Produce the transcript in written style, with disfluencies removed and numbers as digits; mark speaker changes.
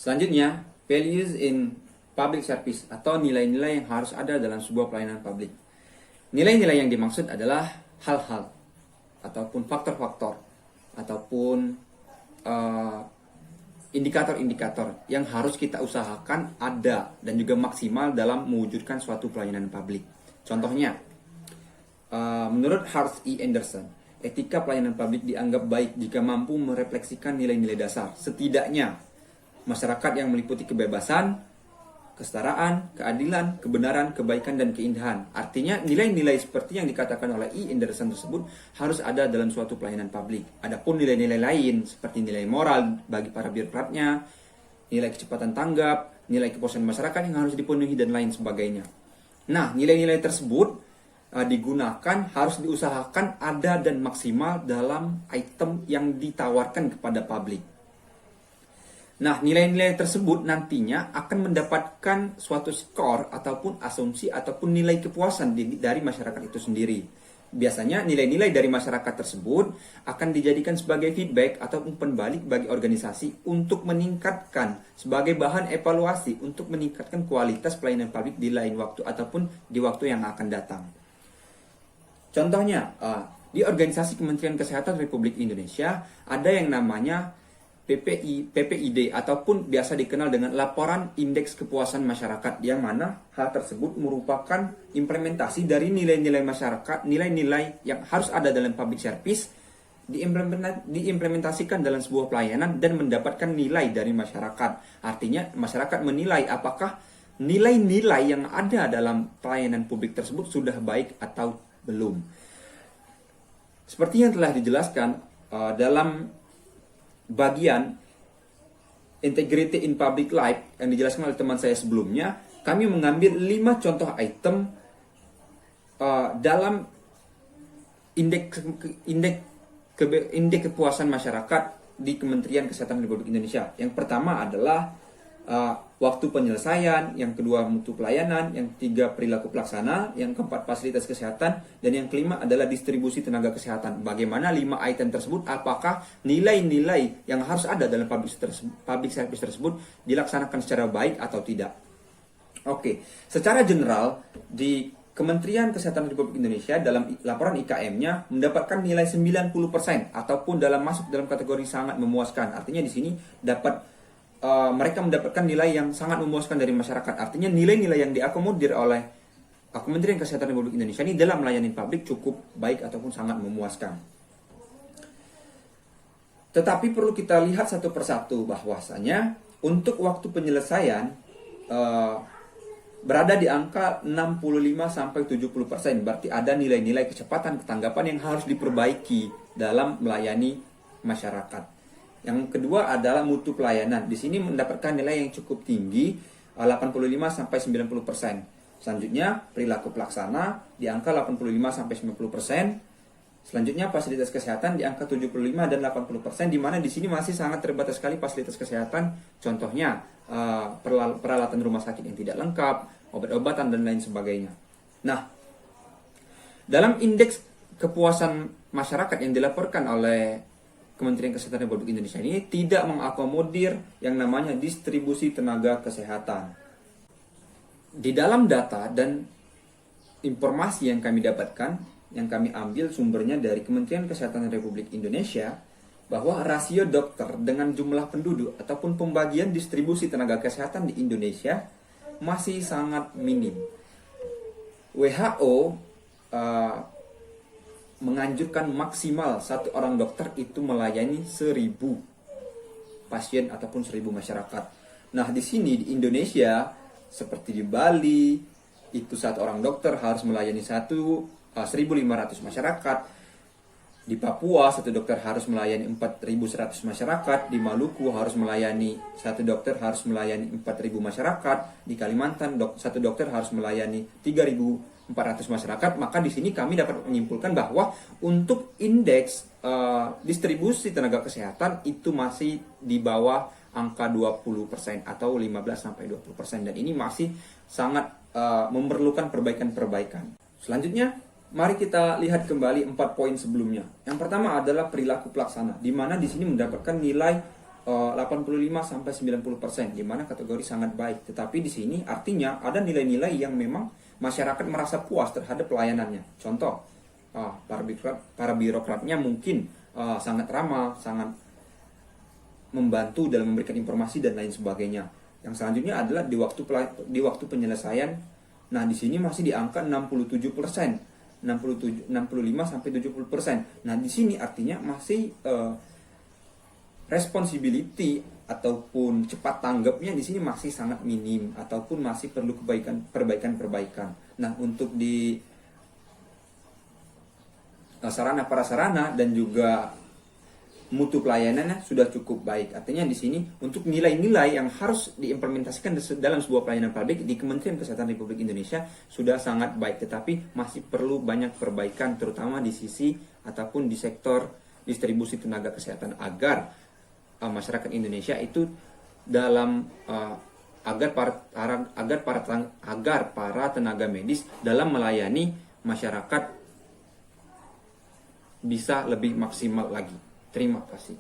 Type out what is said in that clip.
Speaker 1: Selanjutnya, values in public service atau nilai-nilai yang harus ada dalam sebuah pelayanan publik. Nilai-nilai yang dimaksud adalah hal-hal ataupun faktor-faktor ataupun indikator-indikator yang harus kita usahakan ada dan juga maksimal dalam mewujudkan suatu pelayanan publik. Contohnya, menurut Hart E. Anderson, etika pelayanan publik dianggap baik jika mampu merefleksikan nilai-nilai dasar. Setidaknya, masyarakat yang meliputi kebebasan, kesetaraan, keadilan, kebenaran, kebaikan, dan keindahan. Artinya, nilai-nilai seperti yang dikatakan oleh E. Anderson tersebut harus ada dalam suatu pelayanan publik. Adapun nilai-nilai lain, seperti nilai moral bagi para birokratnya, nilai kecepatan tanggap, nilai kepuasan masyarakat yang harus dipenuhi, dan lain sebagainya. Nah, nilai-nilai tersebut digunakan, harus diusahakan ada dan maksimal dalam item yang ditawarkan kepada publik. Nah, nilai-nilai tersebut nantinya akan mendapatkan suatu skor ataupun asumsi ataupun nilai kepuasan dari masyarakat itu sendiri. Biasanya nilai-nilai dari masyarakat tersebut akan dijadikan sebagai feedback ataupun pembalik bagi organisasi untuk meningkatkan sebagai bahan evaluasi untuk meningkatkan kualitas pelayanan publik di lain waktu ataupun di waktu yang akan datang. Contohnya, di organisasi Kementerian Kesehatan Republik Indonesia ada yang namanya PPID ataupun biasa dikenal dengan Laporan Indeks Kepuasan Masyarakat, yang mana hal tersebut merupakan implementasi dari nilai-nilai masyarakat, nilai-nilai yang harus ada dalam public service diimplementasikan dalam sebuah pelayanan dan mendapatkan nilai dari masyarakat. Artinya masyarakat menilai apakah nilai-nilai yang ada dalam pelayanan publik tersebut sudah baik atau belum. Seperti yang telah dijelaskan dalam bagian Integrity in Public Life yang dijelaskan oleh teman saya sebelumnya, kami mengambil 5 contoh item dalam indeks kepuasan masyarakat di Kementerian Kesehatan Republik Indonesia. Yang pertama adalah waktu penyelesaian, yang kedua mutu pelayanan, yang ketiga perilaku pelaksana, yang keempat fasilitas kesehatan, dan yang kelima adalah distribusi tenaga kesehatan. Bagaimana 5 item tersebut, apakah nilai-nilai yang harus ada dalam public service tersebut dilaksanakan secara baik atau tidak? Oke, secara general di Kementerian Kesehatan Republik Indonesia dalam laporan IKM-nya mendapatkan nilai 90% ataupun masuk dalam kategori sangat memuaskan. Artinya di sini mereka mendapatkan nilai yang sangat memuaskan dari masyarakat. Artinya nilai-nilai yang diakomodir oleh Kementerian Kesehatan Republik Indonesia ini dalam melayani publik cukup baik ataupun sangat memuaskan. Tetapi perlu kita lihat satu persatu bahwasanya untuk waktu penyelesaian berada di angka 65-70%. Berarti ada nilai-nilai kecepatan ketanggapan yang harus diperbaiki dalam melayani masyarakat. Yang kedua adalah mutu pelayanan. Di sini mendapatkan nilai yang cukup tinggi, 85-90%. Selanjutnya, perilaku pelaksana di angka 85-90%. Selanjutnya, fasilitas kesehatan di angka 75 dan 80%, di mana di sini masih sangat terbatas sekali fasilitas kesehatan. Contohnya, peralatan rumah sakit yang tidak lengkap, obat-obatan, dan lain sebagainya. Nah, dalam indeks kepuasan masyarakat yang dilaporkan oleh Kementerian Kesehatan Republik Indonesia ini tidak mengakomodir yang namanya distribusi tenaga kesehatan. Di dalam data dan informasi yang kami dapatkan, yang kami ambil sumbernya dari Kementerian Kesehatan Republik Indonesia, bahwa rasio dokter dengan jumlah penduduk ataupun pembagian distribusi tenaga kesehatan di Indonesia masih sangat minim. WHO menganjurkan maksimal satu orang dokter itu melayani 1000 pasien ataupun 1000 masyarakat. Nah, di sini di Indonesia seperti di Bali itu satu orang dokter harus melayani 1.500 masyarakat. Di Papua satu dokter harus melayani 4.100 masyarakat. Di Maluku harus melayani satu dokter harus melayani 4.000 masyarakat. Di Kalimantan satu dokter harus melayani 3.400 masyarakat. Maka di sini kami dapat menyimpulkan bahwa untuk indeks distribusi tenaga kesehatan itu masih di bawah angka 20% atau 15-20%, dan ini masih sangat memerlukan perbaikan-perbaikan. Selanjutnya, mari kita lihat kembali 4 poin sebelumnya. Yang pertama adalah perilaku pelaksana, di mana di sini mendapatkan nilai 85-90%, di mana kategori sangat baik. Tetapi di sini artinya ada nilai-nilai yang memang masyarakat merasa puas terhadap pelayanannya. Contoh, para birokratnya mungkin sangat ramah, sangat membantu dalam memberikan informasi dan lain sebagainya. Yang selanjutnya adalah di waktu penyelesaian. Nah, di sini masih di angka 67%. 65-70%. Nah, di sini artinya masih responsibility ataupun cepat tanggapnya di sini masih sangat minim ataupun masih perlu perbaikan. Nah, untuk di sarana prasarana dan juga mutu pelayanannya sudah cukup baik. Artinya di sini untuk nilai-nilai yang harus diimplementasikan dalam sebuah pelayanan publik di Kementerian Kesehatan Republik Indonesia sudah sangat baik, tetapi masih perlu banyak perbaikan terutama di sisi ataupun di sektor distribusi tenaga kesehatan agar masyarakat Indonesia itu dalam agar para tenaga medis dalam melayani masyarakat bisa lebih maksimal lagi. Terima kasih.